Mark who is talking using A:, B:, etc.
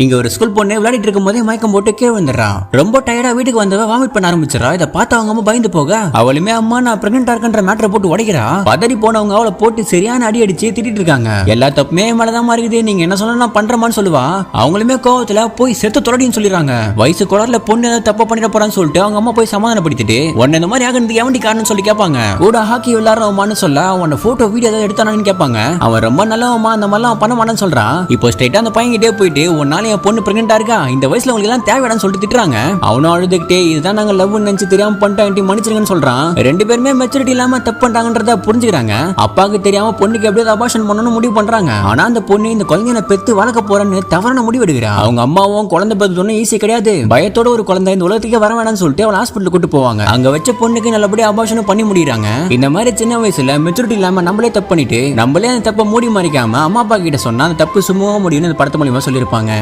A: இங்க ஒரு ஸ்கூல் பொண்ணு விளையாடிட்டு இருக்கும் போதே மயக்கம் போட்டு கீழே வந்துடுறான். ரொம்ப டயர்டா வீட்டுக்கு வந்தவ வாமிட் பண்ண ஆரம்பிச்சிடறா. இதை பார்த்து அவங்க அம்மா பயந்து போக அவளுமே அம்மா நான் பிரெக்னெண்டா இருக்கன்ற மேட்டரை போட்டு உடைக்கிறா. பதறி போனவங்க அவளை போட்டு சரியான அடி அடிச்சு திட்டிட்டு இருக்காங்க. எல்லா தப்புமே மேலதான் மாறிக்குது, நீங்க என்ன சொன்னா நான் பண்றமான்னு சொல்லுவா. அவங்களுமே கோவத்துல போய் செத்து தொடடின்னு சொல்லிடுறாங்க. வயசு குளர்ல பொண்ணு ஏதாவது தப்பா பண்ணிட போறான்னு சொல்லிட்டு அவங்க அம்மா போய் சமாதானப்படுத்திட்டு உன்ன இந்த மாதிரி ஆகிறது எவன்டி காரணம் சொல்லி கேட்பாங்க. கூட ஹாக்கி விளையாடுறவமான்னு சொல்ல அவன் போட்டோ வீடியோ ஏதாவது எடுத்தானு கேட்பாங்க. அவன் ரொம்ப நல்லவமா அந்த மாதிரிலாம் பண்ண மாட்டான்னு சொல்றான். இப்போ ஸ்ட்ரைட்டா அந்த பையன் கிட்டே போயிட்டு உன்னால என் பொண்ணு பிரெக்னெண்டா இருக்கா, இந்த வயசுல உங்களுக்கு எல்லாம் தேவையானு சொல்லிட்டு திட்டுறாங்க. அவனும் அழுதுகிட்டே இதுதான் நாங்க லவ் நினைச்சு தெரியாம பண்ணிட்டோம் மன்னிச்சிருங்கன்னு சொல்றான். ரெண்டு பேருமே மெச்சூரிட்டி இல்லாம தப்பு பண்றாங்கன்றத புரிஞ்சுக்கிறாங்க. அப்பாவுக்கு தெரியாம பொண்ணுக்கு எப்படியாவது அபார்ஷன் பண்ணணும்னு முடிவு பண்றாங்க. ஆனா அந்த பொண்ணு இந்த குழந்தைய பெத்து வளர்க்க போறேன்னு தவறான முடிவு எடுக்கிறா. அவங்க அம்மாவும் குழந்தை பெத்தது ஈஸி கிடையாது, பயத்தோட ஒரு குழந்தை இந்த உலகத்துக்கே வர வேணாம்னு சொல்லிட்டு அவள் ஹாஸ்பிட்டல் கூட்டு போவாங்க. அங்க வச்ச பொண்ணுக்கு நல்லபடியா அபார்ஷனும் பண்ணி முடியறாங்க. இந்த மாதிரி சின்ன வயசுல மெச்சூரிட்டி இல்லாம நம்மளே தப்பு பண்ணிட்டு நம்மளே அந்த தப்பை மூடி மறைக்காம அம்மா அப்பா கிட்ட சொன்னா அந்த தப்பு சும்மா முடியும்னு அந்த படத்து மூலியமா சொல்லியிருப்பாங்க.